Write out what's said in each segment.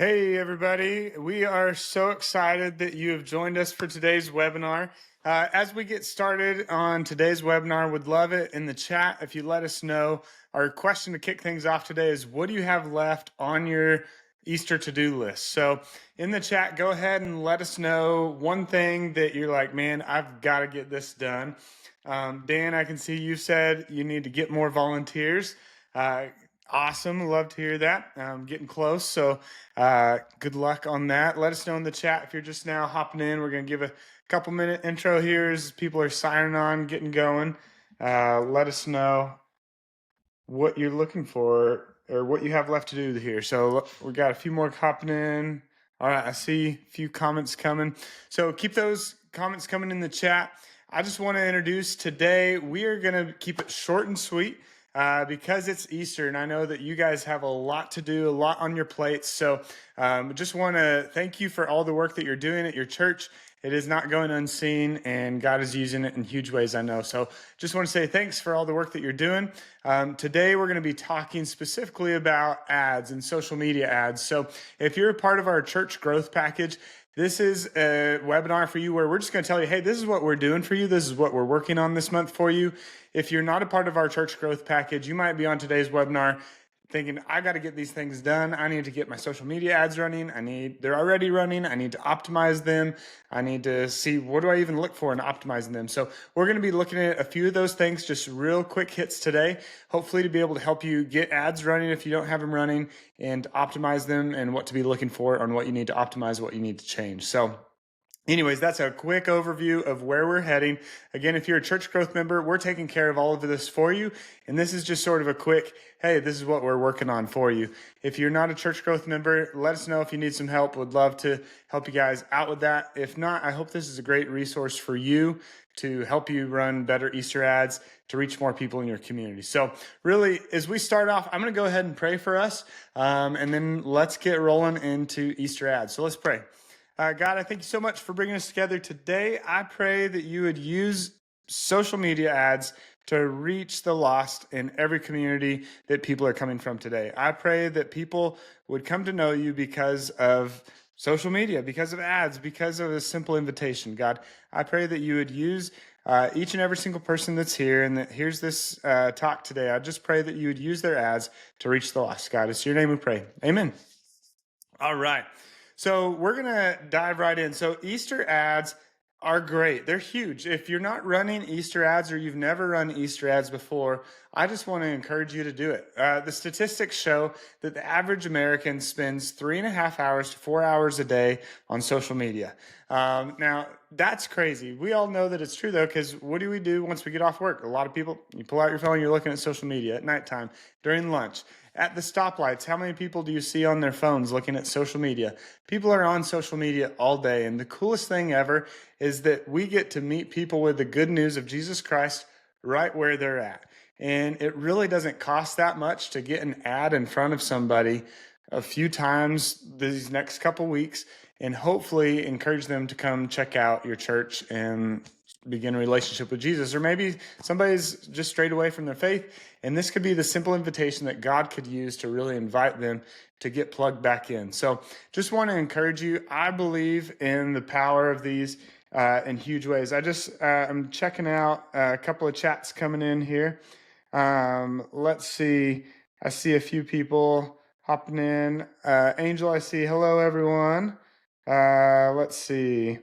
Hey, everybody. We are so excited that you have joined us for today's webinar. As we get started on today's webinar, would love it in the chat if you let us know. Our question to kick things off today is, what do you have left on your Easter to-do list? So in the chat, go ahead and let us know one thing that you're like, man, I've got to get this done. Dan, I can see you said you need to get more volunteers. Awesome. Love to hear that. Getting close. So good luck on that. Let us know in the chat if you're just now hopping in. We're going to give a couple minute intro here as people are signing on, getting going. Let us know what you're looking for or what you have left to do here. So we got a few more hopping in. All right, I see a few comments coming. So keep those comments coming in the chat. I just want to introduce today, we are going to keep it short and sweet because it's Easter, and I know that you guys have a lot to do, a lot on your plates. So just want to thank you for all the work that you're doing at your church. It is not going unseen, and God is using it in huge ways, I know. So just want to say thanks for all the work that you're doing. Today, we're going to be talking specifically about ads and social media ads. So if you're a part of our church growth package, this is a webinar for you where we're just going to tell you, hey, this is what we're doing for you. This is what we're working on this month for you. If you're not a part of our church growth package, you might be on today's webinar thinking, I got to get these things done. I need to get my social media ads running. They're already running. I need to optimize them. I need to see, what do I even look for in optimizing them? So we're going to be looking at a few of those things, just real quick hits today, hopefully to be able to help you get ads running if you don't have them running, and optimize them and what to be looking for on what you need to optimize, what you need to change. So anyways, that's a quick overview of where we're heading. Again, if you're a church growth member, we're taking care of all of this for you. And this is just sort of a quick, hey, this is what we're working on for you. If you're not a church growth member, let us know if you need some help. Would love to help you guys out with that. If not, I hope this is a great resource for you to help you run better Easter ads to reach more people in your community. So really, as we start off, I'm going to go ahead and pray for us. And then let's get rolling into Easter ads. So let's pray. God, I thank you so much for bringing us together today. I pray that you would use social media ads to reach the lost in every community that people are coming from today. I pray that people would come to know you because of social media, because of ads, because of a simple invitation. God, I pray that you would use each and every single person that's here and that hears this talk today. I just pray that you would use their ads to reach the lost. God, it's your name we pray. Amen. All right. So we're going to dive right in. So Easter ads are great. They're huge. If you're not running Easter ads or you've never run Easter ads before, I just want to encourage you to do it. The statistics show that the average American spends 3.5 hours to 4 hours a day on social media. Now, that's crazy. We all know that it's true, though, because what do we do once we get off work? A lot of people, you pull out your phone, you're looking at social media at nighttime, during lunch. At the stoplights, how many people do you see on their phones looking at social media? People are on social media all day. And the coolest thing ever is that we get to meet people with the good news of Jesus Christ right where they're at. And it really doesn't cost that much to get an ad in front of somebody a few times these next couple weeks and hopefully encourage them to come check out your church and begin a relationship with Jesus. Or maybe somebody's just strayed away from their faith, and this could be the simple invitation that God could use to really invite them to get plugged back in. So just want to encourage you. I believe in the power of these in huge ways. I'm checking out a couple of chats coming in here. Let's see. I see a few people hopping in. Angel, I see. Hello, everyone. Let's see.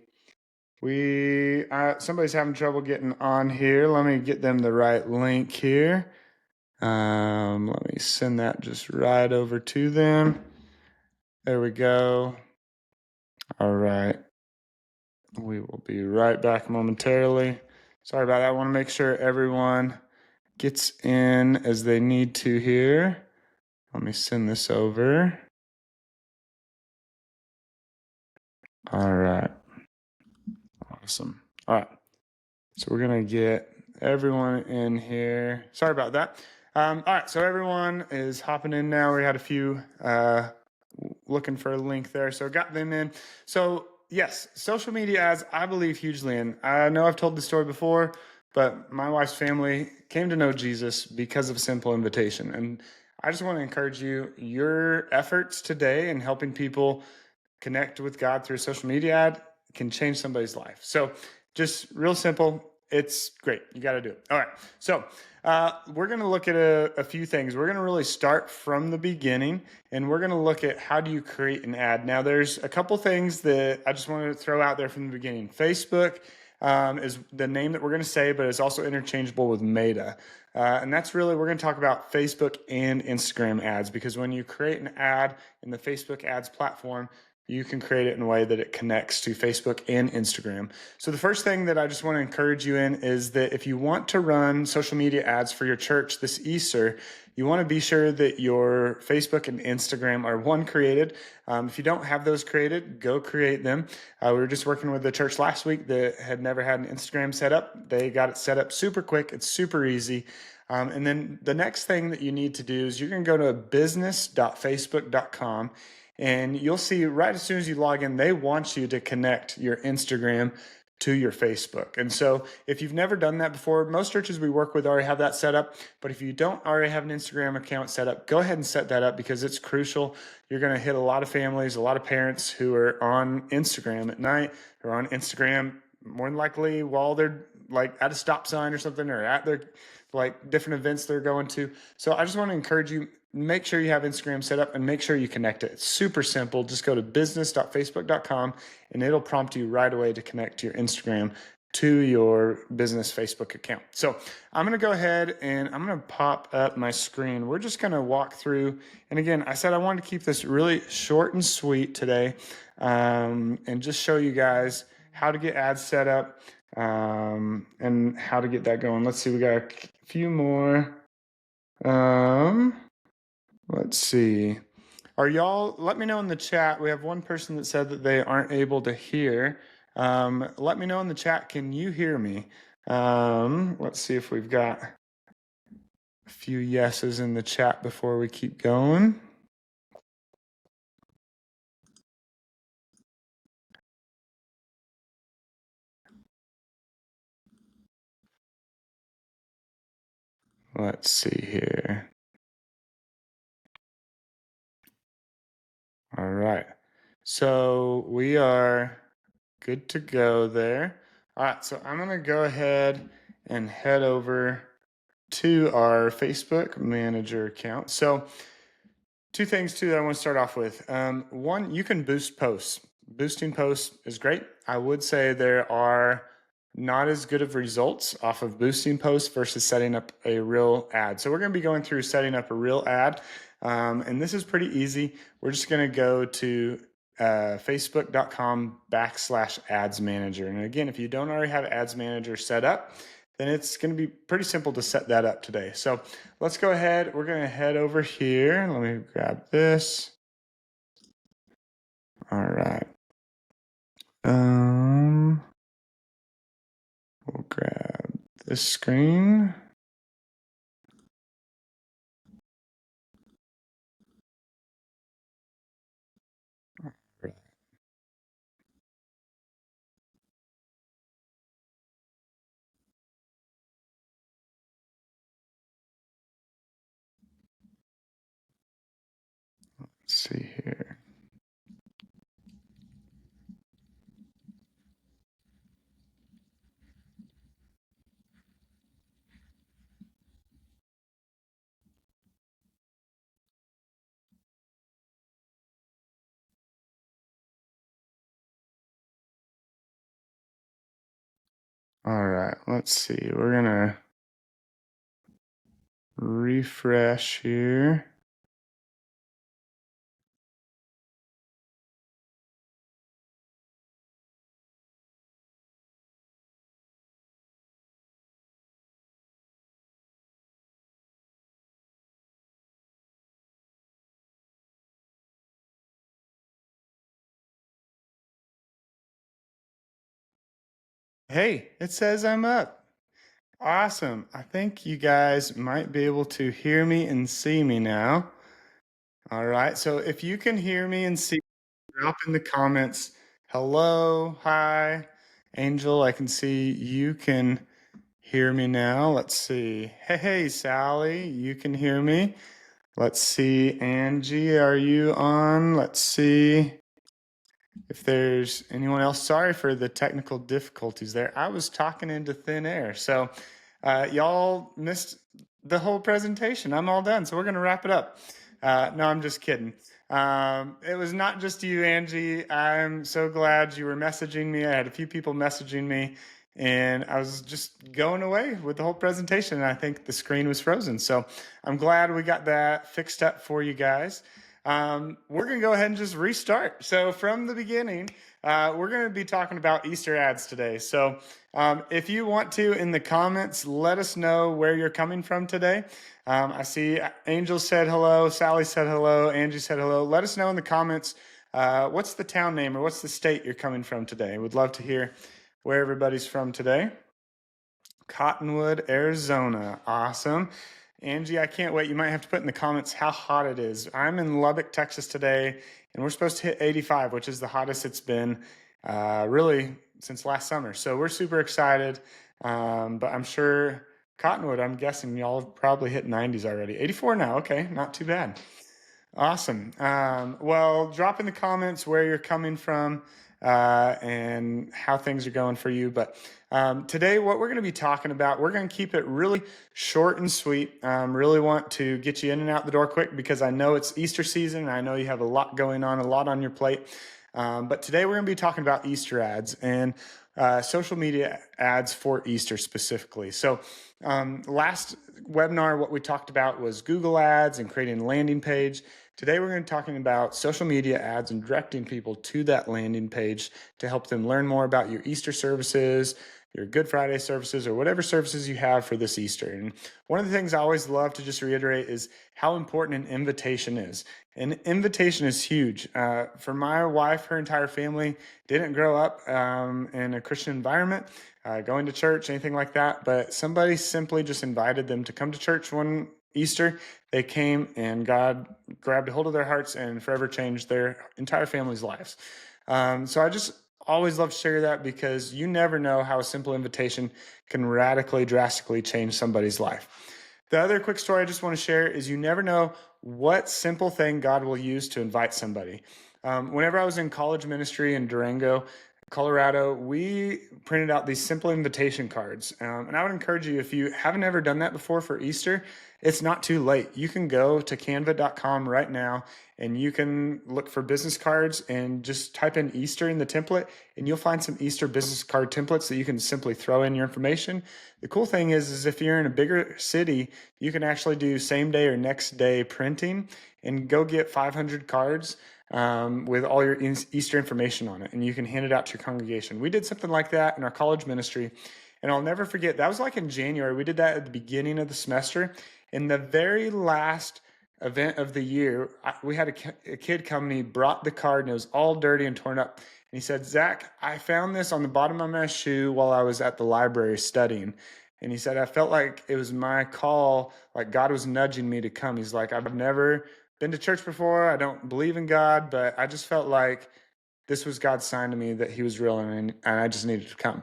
Somebody's having trouble getting on here. Let me get them the right link here. Let me send that just right over to them. There we go. All right. We will be right back momentarily. Sorry about that. I want to make sure everyone gets in as they need to here. Let me send this over. All right. Awesome. All right. So we're going to get everyone in here. Sorry about that. All right. So everyone is hopping in now. We had a few looking for a link there. So got them in. So yes, social media ads, I believe hugely in. I know I've told the story before, but my wife's family came to know Jesus because of a simple invitation. And I just want to encourage you, your efforts today in helping people connect with God through a social media ad can change somebody's life. So just real simple. It's great. You got to do it. All right. So we're going to look at a few things. We're going to really start from the beginning and we're going to look at how do you create an ad. Now, there's a couple things that I just wanted to throw out there from the beginning. Facebook is the name that we're going to say, but it's also interchangeable with Meta. And that's really, we're going to talk about Facebook and Instagram ads because when you create an ad in the Facebook ads platform, you can create it in a way that it connects to Facebook and Instagram. So the first thing that I just want to encourage you in is that if you want to run social media ads for your church this Easter, you want to be sure that your Facebook and Instagram are created. If you don't have those created, go create them. We were just working with the church last week that had never had an Instagram set up. They got it set up super quick. It's super easy. And then the next thing that you need to do is you're going to go to business.facebook.com and you'll see right as soon as you log in, they want you to connect your Instagram to your Facebook. And so if you've never done that before, most churches we work with already have that set up. But if you don't already have an Instagram account set up, go ahead and set that up because it's crucial. You're going to hit a lot of families, a lot of parents who are on Instagram at night, who are on Instagram more than likely while they're like at a stop sign or something or at their like different events they're going to. So I just want to encourage you, make sure you have Instagram set up and make sure you connect it. It's super simple. Just go to business.facebook.com and it'll prompt you right away to connect your Instagram to your business Facebook account. So I'm going to go ahead and I'm going to pop up my screen. We're just going to walk through. And again, I said I wanted to keep this really short and sweet today and just show you guys how to get ads set up and how to get that going. Let's see, we got a few more. Let's see. Are y'all, let me know in the chat. We have one person that said that they aren't able to hear. Let me know in the chat, can you hear me? Let's see if we've got a few yeses in the chat before we keep going. Let's see here. All right. So we are good to go there. All right. So I'm going to go ahead and head over to our Facebook manager account. So two things too that I want to start off with. One, you can boost posts. Boosting posts is great. I would say there are not as good of results off of boosting posts versus setting up a real ad. So we're going to be going through setting up a real ad. And this is pretty easy. We're just going to go to facebook.com/ads manager. And again, if you don't already have ads manager set up, then it's going to be pretty simple to set that up today. So let's go ahead. We're going to head over here. Let me grab this. All right. We'll grab this screen. Let's see here. All right, let's see. We're going to refresh here. Hey, it says I'm up. Awesome. I think you guys might be able to hear me and see me now. All right. So if you can hear me and see, drop in the comments. Hello. Hi. Angel, I can see you can hear me now. Let's see. Hey, Sally, you can hear me. Let's see, Angie, are you on? Let's see if there's anyone else. Sorry for the technical difficulties there. I was talking into thin air. So y'all missed the whole presentation. I'm all done. So we're going to wrap it up. No, I'm just kidding. It was not just you, Angie. I'm so glad you were messaging me. I had a few people messaging me, and I was just going away with the whole presentation. And I think the screen was frozen. So I'm glad we got that fixed up for you guys. We're going to go ahead and just restart. So from the beginning, we're going to be talking about Easter ads today. So if you want to, in the comments, let us know where you're coming from today. I see Angel said hello, Sally said hello, Angie said hello. Let us know in the comments what's the town name or what's the state you're coming from today. We'd love to hear where everybody's from today. Cottonwood, Arizona. Awesome. Angie, I can't wait. You might have to put in the comments how hot it is. I'm in Lubbock, Texas today, and we're supposed to hit 85, which is the hottest it's been really since last summer. So we're super excited. But I'm sure Cottonwood, I'm guessing y'all have probably hit 90s already. 84 now. Okay, not too bad. Awesome. Well, drop in the comments where you're coming from and how things are going for you. But today, what we're going to be talking about, we're going to keep it really short and sweet. Really want to get you in and out the door quick because I know it's Easter season and I know you have a lot going on, a lot on your plate. But today, we're going to be talking about Easter ads and social media ads for Easter specifically. So last webinar, what we talked about was Google ads and creating a landing page. Today, we're going to be talking about social media ads and directing people to that landing page to help them learn more about your Easter services, your Good Friday services, or whatever services you have for this Easter. And one of the things I always love to just reiterate is how important an invitation is. An invitation is huge. For my wife, her entire family didn't grow up in a Christian environment, going to church, anything like that, but somebody simply just invited them to come to church one Easter. They came and God grabbed a hold of their hearts and forever changed their entire family's lives. So I just always love to share that because you never know how a simple invitation can radically, drastically change somebody's life. The other quick story I just want to share is you never know what simple thing God will use to invite somebody. Whenever I was in college ministry in Durango, Colorado, we printed out these simple invitation cards. And I would encourage you, if you haven't ever done that before for Easter, it's not too late. You can go to canva.com right now and you can look for business cards and just type in Easter in the template and you'll find some Easter business card templates that you can simply throw in your information. The cool thing is if you're in a bigger city, you can actually do same day or next day printing and go get 500 cards with all your Easter information on it, and you can hand it out to your congregation. We did something like that in our college ministry, and I'll never forget, that was like in January. We did that at the beginning of the semester. In the very last event of the year, we had a kid come and he brought the card, and it was all dirty and torn up. And he said, Zach, I found this on the bottom of my shoe while I was at the library studying. And he said, I felt like it was my call, like God was nudging me to come. He's like, I've never been to church before. I don't believe in God, but I just felt like this was God's sign to me that he was real and I just needed to come.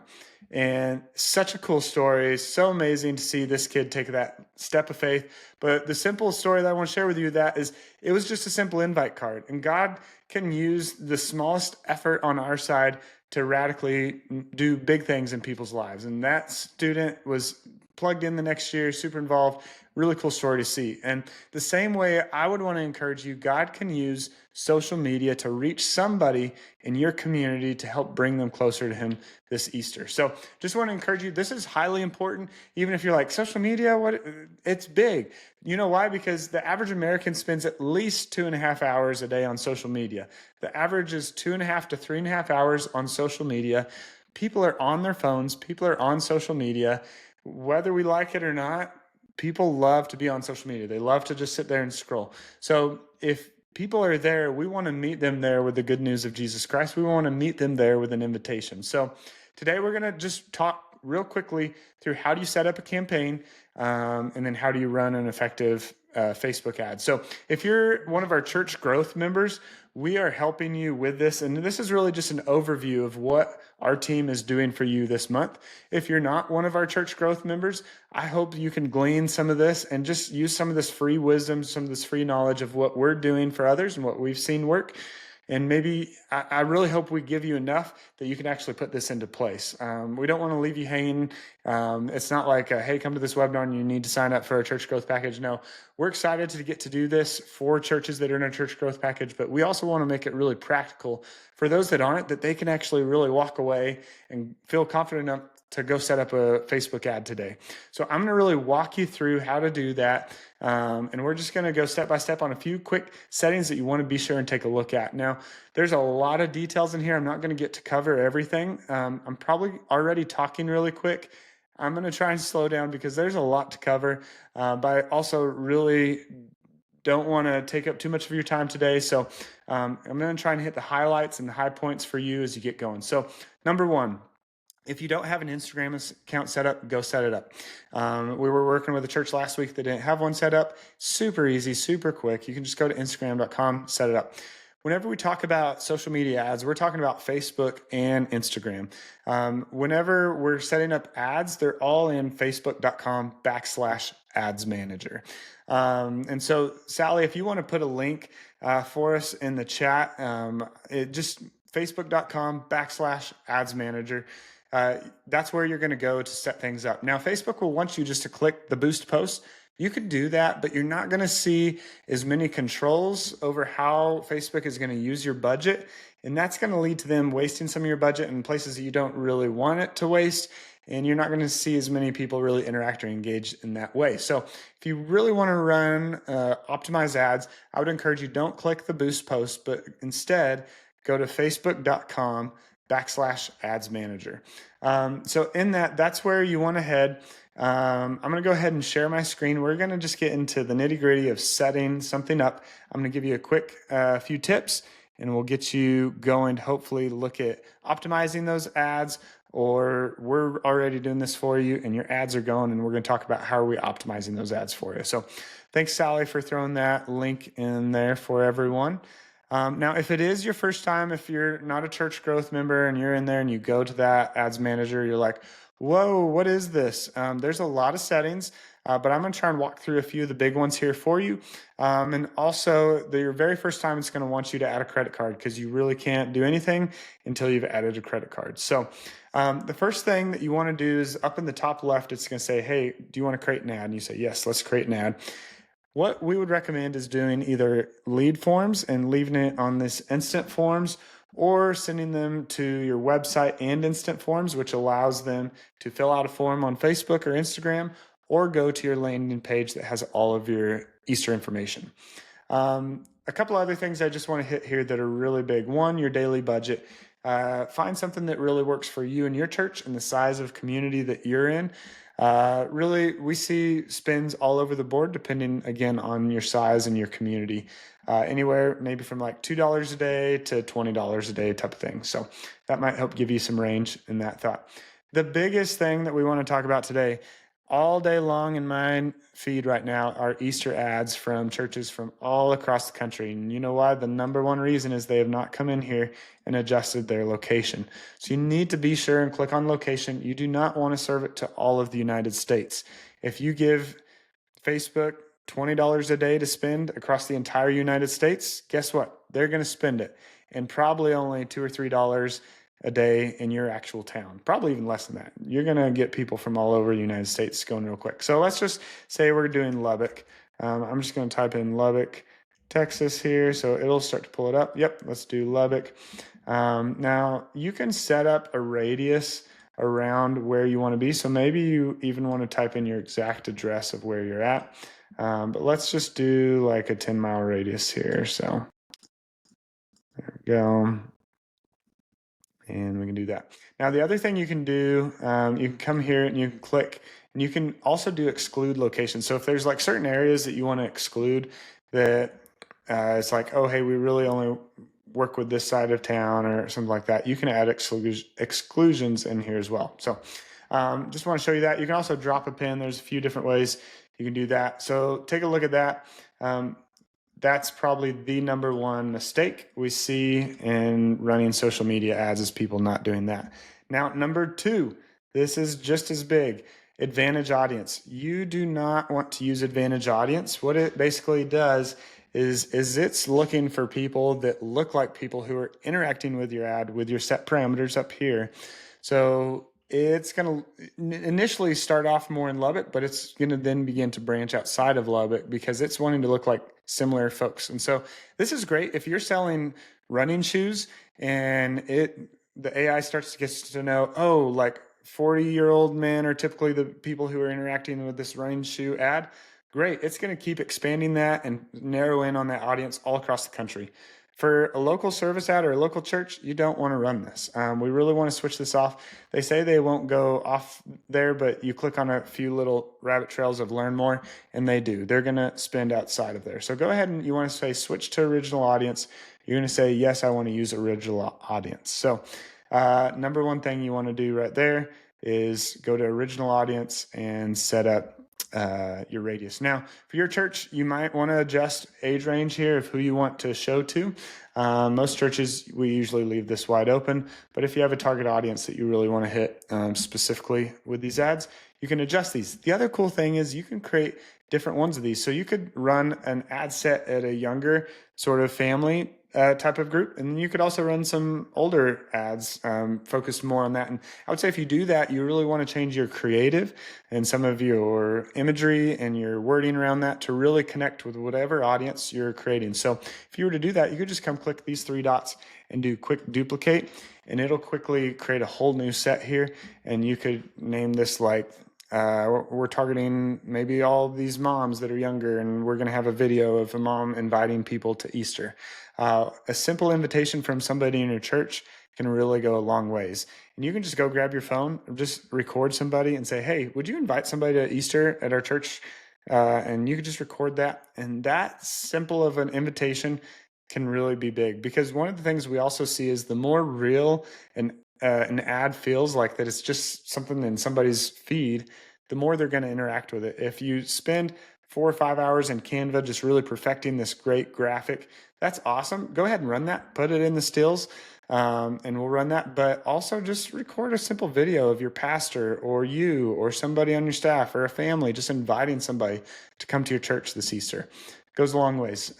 And such a cool story. So amazing to see this kid take that step of faith. But the simple story that I want to share with you that is it was just a simple invite card. And God can use the smallest effort on our side to radically do big things in people's lives. And that student was plugged in the next year, super involved. Really cool story to see. And the same way I would want to encourage you, God can use social media to reach somebody in your community to help bring them closer to him this Easter. So just want to encourage you, this is highly important. Even if you're like, social media, it's big. You know why? Because the average American spends at least 2.5 hours a day on social media. The average is 2.5 to 3.5 hours on social media. People are on their phones. People are on social media. Whether we like it or not, people love to be on social media. They love to just sit there and scroll. So if people are there, we want to meet them there with the good news of Jesus Christ. We want to meet them there with an invitation. So today we're going to just talk real quickly through how do you set up a campaign and then how do you run an effective Facebook ads. So if you're one of our church growth members, we are helping you with this. And this is really just an overview of what our team is doing for you this month. If you're not one of our church growth members, I hope you can glean some of this and just use some of this free wisdom, some of this free knowledge of what we're doing for others and what we've seen work. And maybe I really hope we give you enough that you can actually put this into place. We don't want to leave you hanging. It's not like, hey, come to this webinar and you need to sign up for a church growth package. No, we're excited to get to do this for churches that are in our church growth package, but we also want to make it really practical for those that aren't, that they can actually really walk away and feel confident enough to go set up a Facebook ad today. So I'm going to really walk you through how to do that. And we're just going to go step by step on a few quick settings that you want to be sure and take a look at. Now, there's a lot of details in here. I'm not going to get to cover everything. I'm probably already talking really quick. I'm going to try and slow down because there's a lot to cover, but I also really don't want to take up too much of your time today. So I'm going to try and hit the highlights and the high points for you as you get going. So number one, if you don't have an Instagram account set up, go set it up. We were working with a church last week that didn't have one set up. Super easy, super quick. You can just go to Instagram.com, set it up. Whenever we talk about social media ads, we're talking about Facebook and Instagram. Whenever we're setting up ads, they're all in facebook.com/ads manager. And so, Sally, if you want to put a link for us in the chat, just facebook.com/ads manager. That's where you're going to go to set things up. Now, Facebook will want you just to click the boost post. You could do that, but you're not going to see as many controls over how Facebook is going to use your budget. And that's going to lead to them wasting some of your budget in places that you don't really want it to waste. And you're not going to see as many people really interact or engage in that way. So if you really want to run optimized ads, I would encourage you, don't click the boost post, but instead go to facebook.com/ads manager. So in that's where you want to head. I'm going to go ahead and share my screen. We're going to just get into the nitty gritty of setting something up. I'm going to give you a quick few tips and we'll get you going to hopefully look at optimizing those ads, or we're already doing this for you and your ads are going, and we're going to talk about how are we optimizing those ads for you. So thanks, Sally, for throwing that link in there for everyone. Now, if it is your first time, if you're not a church growth member and you're in there and you go to that ads manager, you're like, whoa, what is this? There's a lot of settings, but I'm going to try and walk through a few of the big ones here for you. And also, your very first time, it's going to want you to add a credit card because you really can't do anything until you've added a credit card. So the first thing that you want to do is up in the top left, it's going to say, hey, do you want to create an ad? And you say, yes, let's create an ad. What we would recommend is doing either lead forms and leaving it on this instant forms, or sending them to your website and instant forms, which allows them to fill out a form on Facebook or Instagram, or go to your landing page that has all of your Easter information. A couple other things I just want to hit here that are really big. One, your daily budget. Find something that really works for you and your church and the size of community that you're in. Really, we see spends all over the board, depending, again, on your size and your community. Anywhere maybe from like $2 a day to $20 a day type of thing. So that might help give you some range in that thought. The biggest thing that we want to talk about today, all day long in my feed right now, are Easter ads from churches from all across the country. And you know why? The number one reason is they have not come in here and adjusted their location. So you need to be sure and click on location. You do not want to serve it to all of the United States. If you give Facebook $20 a day to spend across the entire United States, guess what? They're going to spend it, and probably only $2 or $3 a day in your actual town, probably even less than that. You're going to get people from all over the United States going real quick. So let's just say we're doing Lubbock. I'm just going to type in Lubbock, Texas here, so it'll start to pull it up. Yep, let's do Lubbock. Now, you can set up a radius around where you want to be. So maybe you even want to type in your exact address of where you're at. But let's just do like a 10-mile radius here. So there we go. And we can do that. Now, the other thing you can do, you can come here and you can click, and you can also do exclude locations. So if there's like certain areas that you want to exclude, that it's like, oh, hey, we really only work with this side of town or something like that, you can add exclusions in here as well. So just want to show you that. You can also drop a pin. There's a few different ways You can do that. So take a look at that. That's probably the number one mistake we see in running social media ads is people not doing that. Now, number two, this is just as big. Advantage audience. You do not want to use advantage audience. What it basically does is it's looking for people that look like people who are interacting with your ad with your set parameters up here. So it's going to initially start off more in Lubbock, but it's going to then begin to branch outside of Lubbock because it's wanting to look like similar folks. And so this is great if you're selling running shoes and the AI starts to get to know, oh, like 40-year-old men are typically the people who are interacting with this running shoe ad. Great. It's going to keep expanding that and narrow in on that audience all across the country. For a local service ad or a local church, you don't want to run this. We really want to switch this off. They say they won't go off there, but you click on a few little rabbit trails of learn more, and they do. They're going to spend outside of there. So go ahead and you want to say switch to original audience. You're going to say, yes, I want to use original audience. So number one thing you want to do right there is go to original audience and set up your radius. Now, for your church, you might want to adjust age range here of who you want to show to. Most churches, we usually leave this wide open, but if you have a target audience that you really want to hit specifically with these ads, you can adjust these. The other cool thing is you can create different ones of these. So you could run an ad set at a younger sort of family type of group. And you could also run some older ads focused more on that. And I would say if you do that, you really want to change your creative and some of your imagery and your wording around that to really connect with whatever audience you're creating. So if you were to do that, you could just come click these three dots and do quick duplicate, and it'll quickly create a whole new set here. And you could name this like, we're targeting maybe all these moms that are younger, and we're going to have a video of a mom inviting people to Easter. A simple invitation from somebody in your church can really go a long ways. And you can just go grab your phone, just record somebody and say, hey, would you invite somebody to Easter at our church? And you can just record that. And that simple of an invitation can really be big, because one of the things we also see is the more real an ad feels like that it's just something in somebody's feed, the more they're going to interact with it. If you spend 4 or 5 hours in Canva just really perfecting this great graphic, that's awesome. Go ahead and run that, put it in the stills, and we'll run that. But also just record a simple video of your pastor or you or somebody on your staff or a family, just inviting somebody to come to your church this Easter. It goes a long ways.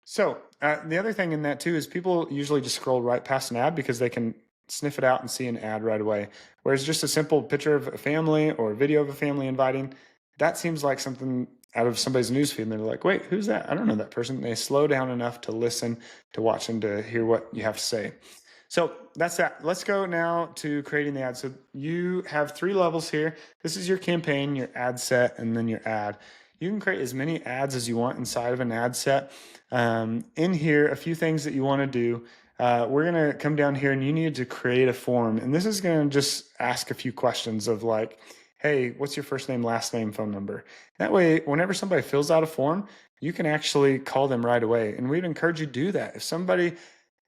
So the other thing in that too is people usually just scroll right past an ad because they can sniff it out and see an ad right away. Whereas just a simple picture of a family or a video of a family inviting, that seems like something out of somebody's newsfeed. And they're like, wait, who's that? I don't know that person. They slow down enough to listen, to watch, and to hear what you have to say. So that's that. Let's go now to creating the ad. So you have 3 levels here. This is your campaign, your ad set, and then your ad. You can create as many ads as you want inside of an ad set. In here, a few things that you want to do. We're going to come down here and you need to create a form. And this is going to just ask a few questions of like, hey, what's your first name, last name, phone number? That way, whenever somebody fills out a form, you can actually call them right away. And we'd encourage you to do that. If somebody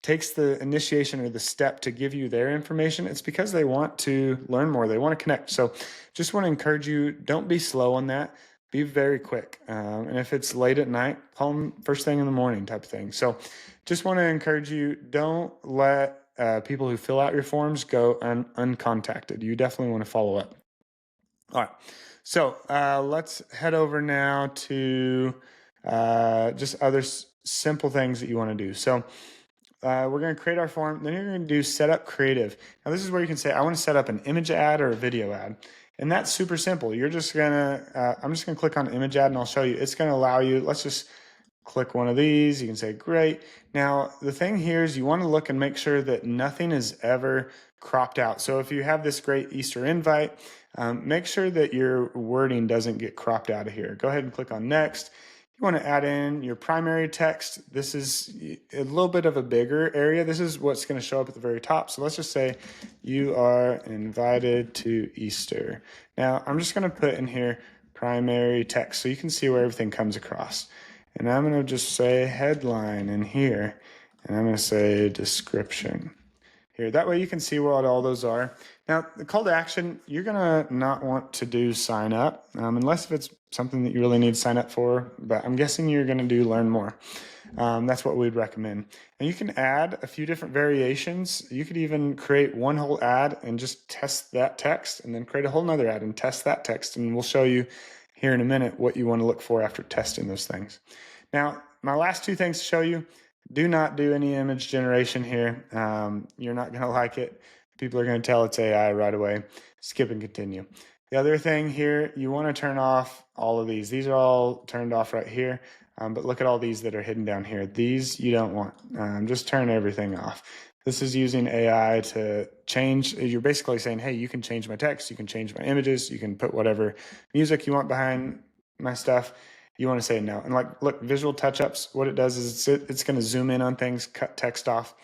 takes the initiation or the step to give you their information, it's because they want to learn more. They want to connect. So just want to encourage you, don't be slow on that. Be very quick. And if it's late at night, call them first thing in the morning type of thing. So just want to encourage you, don't let people who fill out your forms go uncontacted. You definitely want to follow up. All right. So let's head over now to just other simple things that you want to do. So we're going to create our form. Then you're going to do setup creative. Now this is where you can say, I want to set up an image ad or a video ad. And that's super simple. You're just going to, I'm just going to click on image ad and I'll show you. It's going to allow you, let's just click one of these. You can say, great. Now, the thing here is you want to look and make sure that nothing is ever cropped out. So if you have this great Easter invite, make sure that your wording doesn't get cropped out of here. Go ahead and click on next. You want to add in your primary text. This is a little bit of a bigger area. This is what's going to show up at the very top. So let's just say you are invited to Easter. Now I'm just going to put in here primary text so you can see where everything comes across. And I'm going to just say headline in here, and I'm going to say description. here. That way you can see what all those are. Now, the call to action, you're gonna not want to do sign up, unless if it's something that you really need to sign up for, but I'm guessing you're gonna do learn more. That's what we'd recommend. And you can add a few different variations. You could even create one whole ad and just test that text, and then create a whole nother ad and test that text. And we'll show you here in a minute what you want to look for after testing those things. Now, my last two things to show you: do not do any image generation here. You're not going to like it. People are going to tell it's AI right away. Skip and continue. The other thing here, you want to turn off all of these. These are all turned off right here. But look at all these that are hidden down here. These you don't want. Just turn everything off. This is using AI to change. You're basically saying, hey, you can change my text, you can change my images, you can put whatever music you want behind my stuff. You want to say no. And like, look, visual touch-ups, what it does is it's going to zoom in on things, cut text off.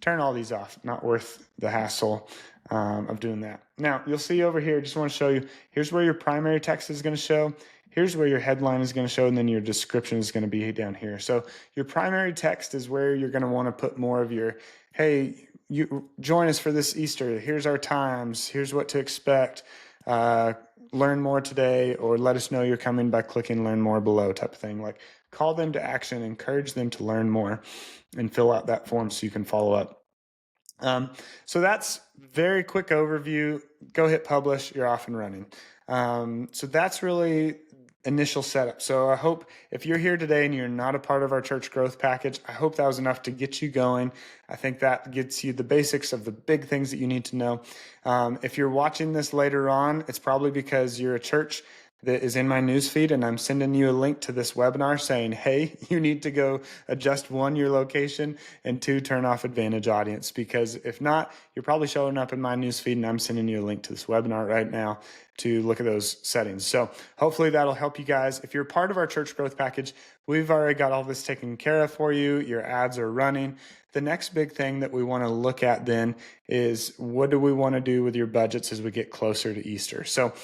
Turn all these off. Not worth the hassle of doing that. Now, you'll see over here, just want to show you, here's where your primary text is going to show. Here's where your headline is going to show, and then your description is going to be down here. So your primary text is where you're going to want to put more of your, hey, you join us for this Easter. Here's our times. Here's what to expect. Learn more today, or let us know you're coming by clicking learn more below type of thing. Like, call them to action, encourage them to learn more, and fill out that form so you can follow up. So that's very quick overview. Go hit publish, you're off and running. So that's really initial setup. So I hope if you're here today and you're not a part of our church growth package, I hope that was enough to get you going. I think that gets you the basics of the big things that you need to know. If you're watching this later on, it's probably because you're a church that is in my newsfeed, and I'm sending you a link to this webinar saying, hey, you need to go adjust one, your location, and two, turn off Advantage Audience. Because if not, you're probably showing up in my newsfeed, and I'm sending you a link to this webinar right now to look at those settings. So hopefully that'll help you guys. If you're part of our church growth package, we've already got all this taken care of for you. Your ads are running. The next big thing that we want to look at then is, what do we want to do with your budgets as we get closer to Easter? So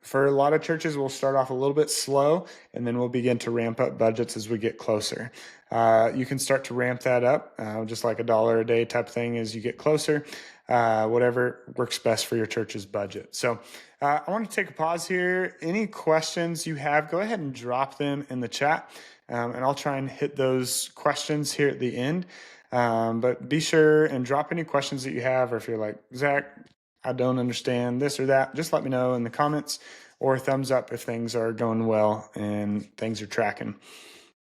for a lot of churches, we'll start off a little bit slow, and then we'll begin to ramp up budgets as we get closer. You can start to ramp that up, just like $1 a day type thing as you get closer, whatever works best for your church's budget. So I want to take a pause here. Any questions you have, go ahead and drop them in the chat, and I'll try and hit those questions here at the end. But be sure and drop any questions that you have, or if you're like, Zach, I don't understand this or that, just let me know in the comments, or thumbs up if things are going well and things are tracking.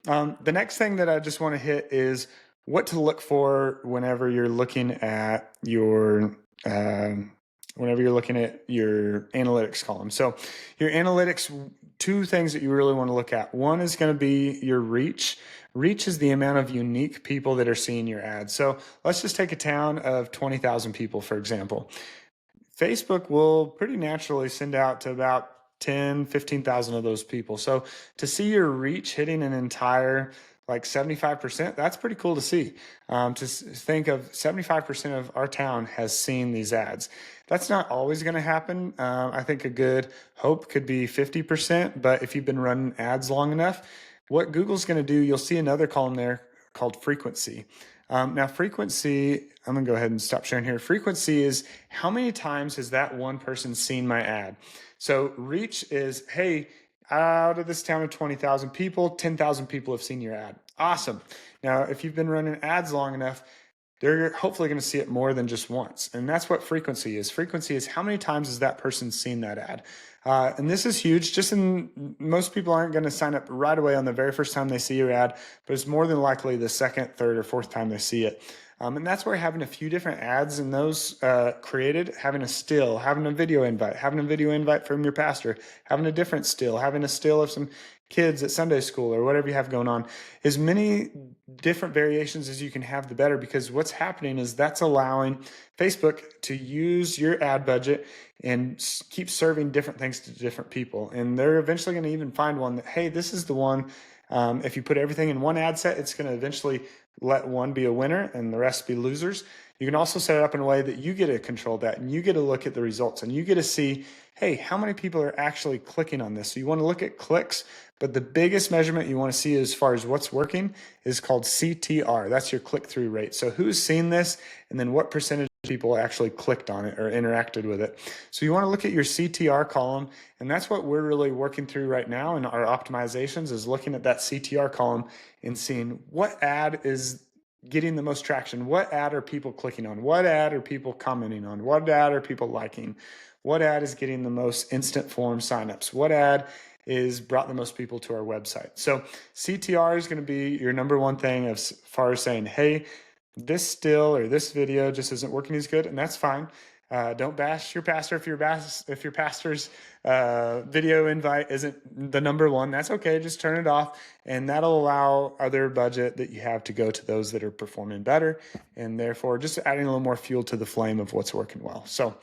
The next thing that I just want to hit is what to look for whenever you're looking at your analytics column. So your analytics, two things that you really want to look at. One is going to be your reach. Reach is the amount of unique people that are seeing your ads. So let's just take a town of 20,000 people, for example. Facebook will pretty naturally send out to about 10, 15,000 of those people. So to see your reach hitting an entire like 75%, that's pretty cool to see. To think of 75% of our town has seen these ads. That's not always going to happen. I think a good hope could be 50%, but if you've been running ads long enough, what Google's going to do, you'll see another column there called frequency. Now frequency, I'm gonna go ahead and stop sharing here. Frequency is how many times has that one person seen my ad? So reach is, hey, out of this town of 20,000 people, 10,000 people have seen your ad. Awesome. Now, if you've been running ads long enough, they're hopefully going to see it more than just once. And that's what frequency is. Frequency is how many times has that person seen that ad? And this is huge. Most people aren't going to sign up right away on the very first time they see your ad, but it's more than likely the second, third, or fourth time they see it. And that's where having a few different ads in those created, having a still, having a video invite from your pastor, having a different still, having a still of some kids at Sunday school or whatever you have going on, as many different variations as you can have, the better, because what's happening is that's allowing Facebook to use your ad budget and keep serving different things to different people. And they're eventually going to even find one that, hey, this is the one. If you put everything in one ad set, it's going to eventually let one be a winner and the rest be losers. You can also set it up in a way that you get to control that, and you get to look at the results, and you get to see, hey, how many people are actually clicking on this? So you want to look at clicks, but the biggest measurement you want to see as far as what's working is called CTR. That's your click-through rate. So who's seen this, and then what percentage people actually clicked on it or interacted with it. So you want to look at your CTR column, and that's what we're really working through right now in our optimizations, is looking at that CTR column and seeing what ad is getting the most traction. What ad are people clicking on? What ad are people commenting on? What ad are people liking? What ad is getting the most instant form signups? What ad is brought the most people to our website? So CTR is going to be your number one thing as far as saying, hey, this still or this video just isn't working as good, and that's fine. Don't bash your pastor if your pastor's video invite isn't the number one. That's okay. Just turn it off, and that'll allow other budget that you have to go to those that are performing better, and therefore just adding a little more fuel to the flame of what's working well. So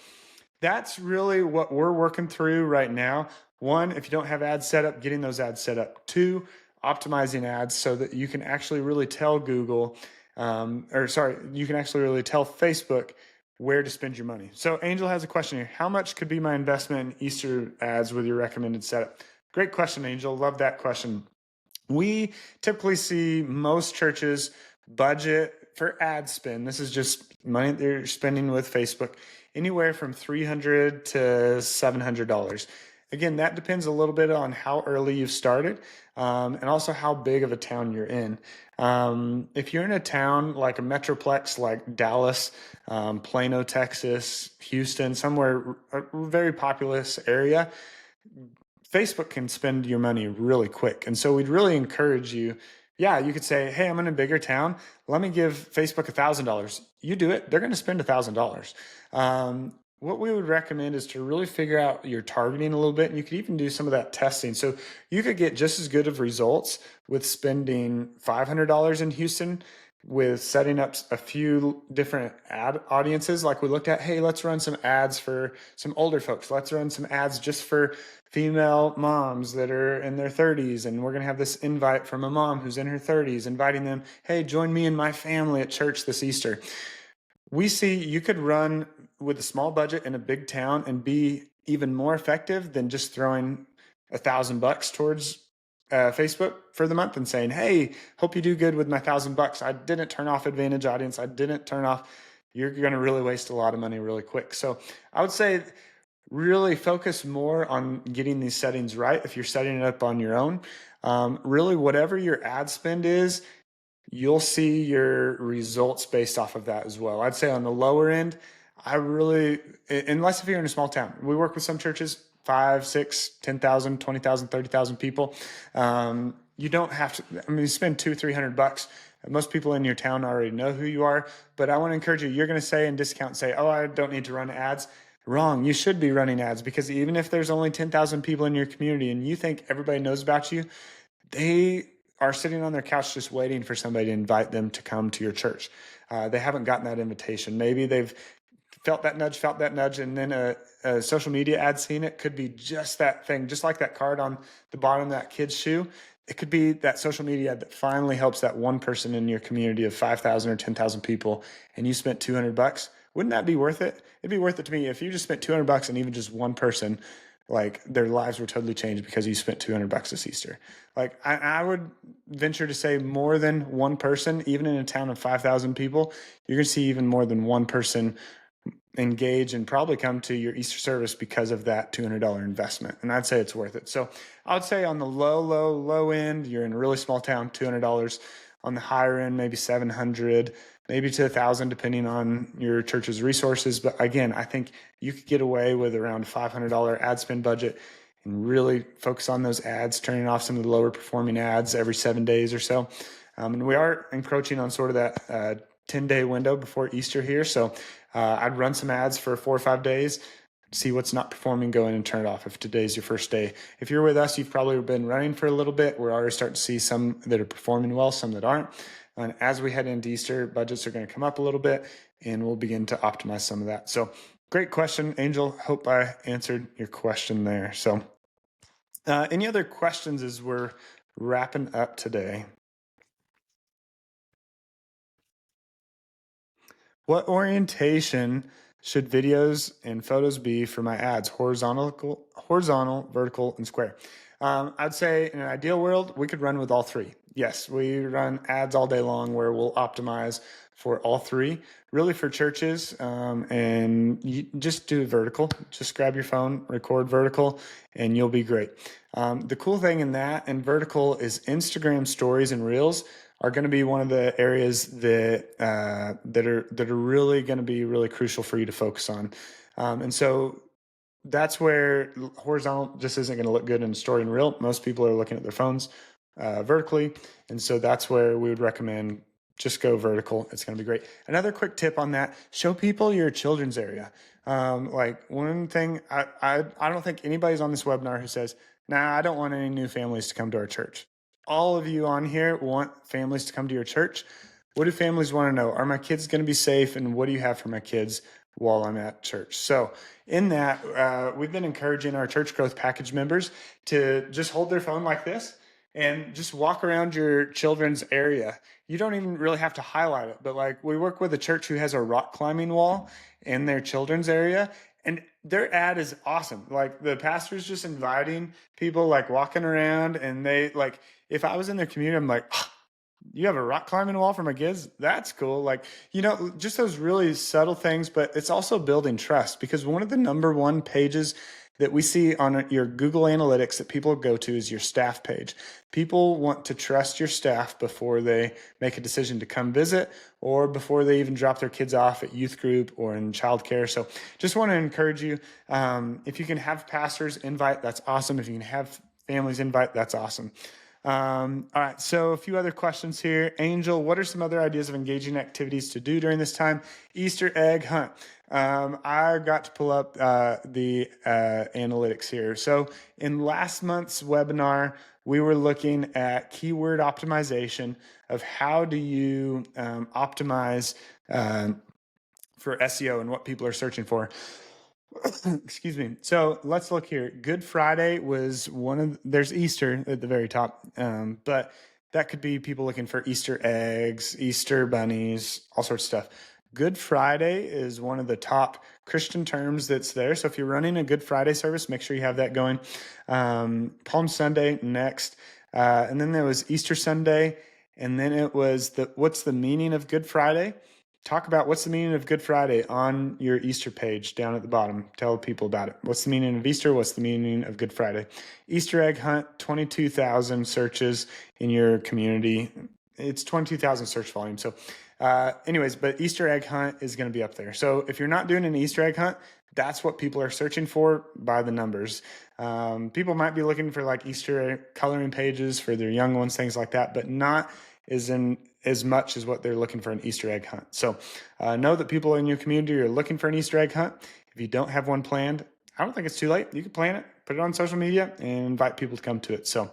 that's really what we're working through right now. One, if you don't have ads set up, getting those ads set up. Two, optimizing ads so that you can actually really tell Google, you can actually really tell Facebook where to spend your money. So Angel has a question here. How much could be my investment in Easter ads with your recommended setup? Great question, Angel. Love that question. We typically see most churches budget for ad spend. This is just money they're spending with Facebook, anywhere from $300 to $700. Again, that depends a little bit on how early you've started, and also how big of a town you're in. If you're in a town like a metroplex like Dallas, Plano, Texas, Houston, somewhere a very populous area, Facebook can spend your money really quick. And so we'd really encourage you. Yeah, you could say, hey, I'm in a bigger town. Let me give Facebook $1,000. You do it, they're going to spend $1,000. What we would recommend is to really figure out your targeting a little bit. And you could even do some of that testing. So you could get just as good of results with spending $500 in Houston with setting up a few different ad audiences. Like we looked at, hey, let's run some ads for some older folks. Let's run some ads just for female moms that are in their 30s. And we're going to have this invite from a mom who's in her 30s, inviting them, hey, join me and my family at church this Easter. We see you could run with a small budget in a big town and be even more effective than just throwing $1,000 towards Facebook for the month and saying, hey, hope you do good with my $1,000. I didn't turn off Advantage Audience. I didn't turn off. You're going to really waste a lot of money really quick. So I would say really focus more on getting these settings right. If you're setting it up on your own, really whatever your ad spend is, you'll see your results based off of that as well. I'd say on the lower end, unless if you're in a small town, we work with some churches, 5, 6, 10,000, 20,000, 30,000 people. You don't have to, you spend $200-300. Most people in your town already know who you are, but I want to encourage you, you're going to say in discount, say, oh, I don't need to run ads. Wrong. You should be running ads, because even if there's only 10,000 people in your community and you think everybody knows about you, they are sitting on their couch just waiting for somebody to invite them to come to your church. They haven't gotten that invitation. Maybe they've felt that nudge, and then a social media ad seen it. Could be just that thing, just like that card on the bottom of that kid's shoe. It could be that social media ad that finally helps that one person in your community of 5,000 or 10,000 people, and you spent $200. Wouldn't that be worth it? It'd be worth it to me if you just spent $200 and even just one person, like their lives were totally changed because you spent $200 this Easter. Like I would venture to say more than one person, even in a town of 5,000 people, you're going to see even more than one person engage and probably come to your Easter service because of that $200 investment. And I'd say it's worth it. So I would say on the low end, you're in a really small town, $200. On the higher end, maybe $700, maybe to $1,000, depending on your church's resources. But again, I think you could get away with around $500 ad spend budget and really focus on those ads, turning off some of the lower performing ads every 7 days or so. And we are encroaching on sort of that 10-day window before Easter here. So I'd run some ads for 4 or 5 days, see what's not performing, go in and turn it off if today's your first day. If you're with us, you've probably been running for a little bit. We're already starting to see some that are performing well, some that aren't. And as we head into Easter, budgets are going to come up a little bit, and we'll begin to optimize some of that. So great question, Angel. Hope I answered your question there. So any other questions as we're wrapping up today? What orientation should videos and photos be for my ads? Horizontal, vertical, and square. I'd say in an ideal world, we could run with all three. Yes, we run ads all day long where we'll optimize for all three, really for churches. And you just do vertical. Just grab your phone, record vertical, and you'll be great. The cool thing in that and vertical is Instagram stories and reels are going to be one of the areas that are really going to be really crucial for you to focus on. And so that's where horizontal just isn't going to look good in story and reel. Most people are looking at their phones vertically. And so that's where we would recommend just go vertical. It's going to be great. Another quick tip on that, show people your children's area. Like one thing, I don't think anybody's on this webinar who says, nah, I don't want any new families to come to our church. All of you on here want families to come to your church. What do families want to know? Are my kids going to be safe? And what do you have for my kids while I'm at church? So in that, we've been encouraging our church growth package members to just hold their phone like this and just walk around your children's area. You don't even really have to highlight it, but like we work with a church who has a rock climbing wall in their children's area, and their ad is awesome. Like the pastor's just inviting people, like walking around, and they like, if I was in their community, I'm like, oh, you have a rock climbing wall for my kids? That's cool. Like, just those really subtle things, but it's also building trust, because one of the number one pages that we see on your Google Analytics that people go to is your staff page. People want to trust your staff before they make a decision to come visit or before they even drop their kids off at youth group or in childcare. So just want to encourage you, if you can have pastors invite, that's awesome. If you can have families invite, that's awesome. All right, so a few other questions here. Angel, what are some other ideas of engaging activities to do during this time? Easter egg hunt. I got to pull up the analytics here. So in last month's webinar, we were looking at keyword optimization of how do you optimize for SEO and what people are searching for. Excuse me. So let's look here. Good Friday was there's Easter at the very top, but that could be people looking for Easter eggs, Easter bunnies, all sorts of stuff. Good Friday is one of the top Christian terms that's there. So if you're running a Good Friday service, make sure you have that going. Palm Sunday next. And then there was Easter Sunday. And then it was what's the meaning of Good Friday? Talk about what's the meaning of Good Friday on your Easter page down at the bottom. Tell people about it. What's the meaning of Easter? What's the meaning of Good Friday? Easter egg hunt, 22,000 searches in your community. It's 22,000 search volume. So anyways, but Easter egg hunt is going to be up there. So if you're not doing an Easter egg hunt, that's what people are searching for by the numbers. People might be looking for like Easter egg coloring pages for their young ones, things like that, but not as much as what they're looking for an Easter egg hunt. So know that people in your community are looking for an Easter egg hunt. If you don't have one planned, I don't think it's too late. You can plan it, put it on social media, and invite people to come to it. So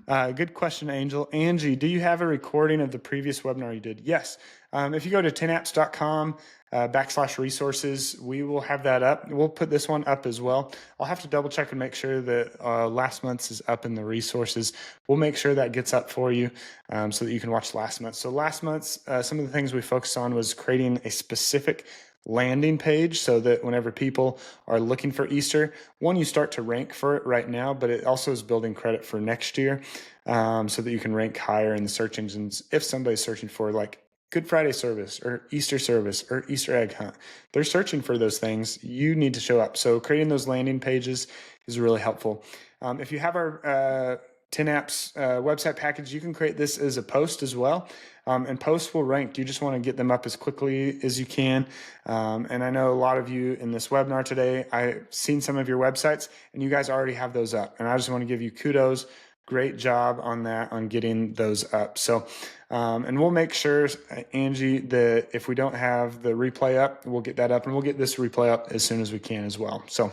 good question, Angel. Angie, do you have a recording of the previous webinar you did? Yes. If you go to 10apps.com /resources, we will have that up. We'll put this one up as well. I'll have to double check and make sure that last month's is up in the resources. We'll make sure that gets up for you so that you can watch last month. So last month's, some of the things we focused on was creating a specific landing page so that whenever people are looking for Easter, one, you start to rank for it right now, but it also is building credit for next year so that you can rank higher in the search engines if somebody's searching for like Good Friday service or Easter service or Easter egg hunt. They're searching for those things. You need to show up. So creating those landing pages is really helpful. If you have our 10 apps website package, you can create this as a post as well. And posts will rank. You just want to get them up as quickly as you can. And I know a lot of you in this webinar today, I've seen some of your websites and you guys already have those up. And I just want to give you kudos. Great job on that, on getting those up. So, and we'll make sure, Angie, that if we don't have the replay up, we'll get that up, and we'll get this replay up as soon as we can as well. So,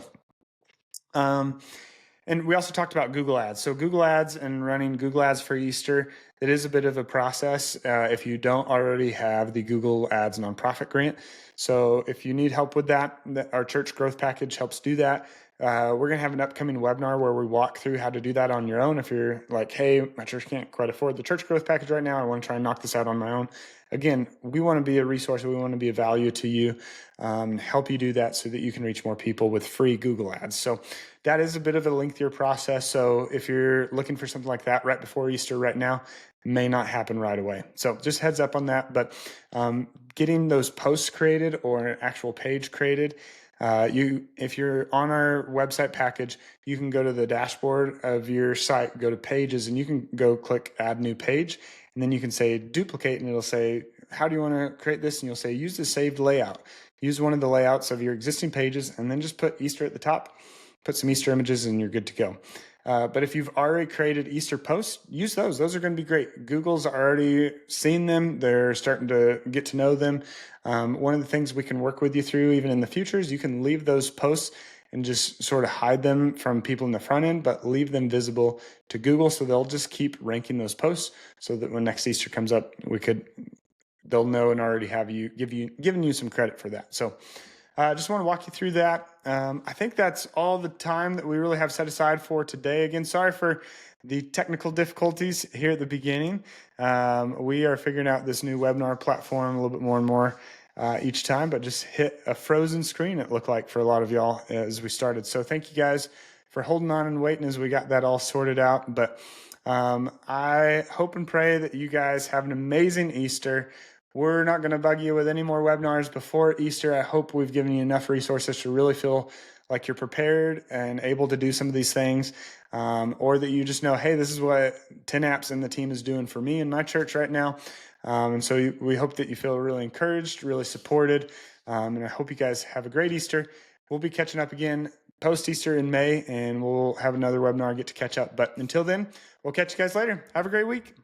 and we also talked about Google Ads. So Google Ads and running Google Ads for Easter, it is a bit of a process if you don't already have the Google Ads nonprofit grant. So if you need help with that, our church growth package helps do that. We're going to have an upcoming webinar where we walk through how to do that on your own. If you're like, hey, my church can't quite afford the church growth package right now, I want to try and knock this out on my own. Again, we want to be a resource. We want to be a value to you, help you do that so that you can reach more people with free Google Ads. So that is a bit of a lengthier process. So if you're looking for something like that right before Easter right now, it may not happen right away. So just heads up on that. But getting those posts created or an actual page created, if you're on our website package, you can go to the dashboard of your site, go to pages, and you can go click add new page. And then you can say duplicate, and it'll say, how do you want to create this? And you'll say, use the saved layout. Use one of the layouts of your existing pages, and then just put Easter at the top, put some Easter images, and you're good to go. But if you've already created Easter posts, use those. Those are going to be great. Google's already seen them. They're starting to get to know them. One of the things we can work with you through even in the future is you can leave those posts and just sort of hide them from people in the front end, but leave them visible to Google, so they'll just keep ranking those posts, so that when next Easter comes up, they'll know and already have given you some credit for that. So I just want to walk you through that. I think that's all the time that we really have set aside for today. Again, sorry for the technical difficulties here at the beginning. We are figuring out this new webinar platform a little bit more and more each time, but just hit a frozen screen, it looked like, for a lot of y'all as we started. So thank you guys for holding on and waiting as we got that all sorted out. But I hope and pray that you guys have an amazing Easter. We're not going to bug you with any more webinars before Easter. I hope we've given you enough resources to really feel like you're prepared and able to do some of these things, or that you just know, hey, this is what 10 Apps and the team is doing for me in my church right now. And so we hope that you feel really encouraged, really supported, and I hope you guys have a great Easter. We'll be catching up again post-Easter in May, and we'll have another webinar get to catch up. But until then, we'll catch you guys later. Have a great week.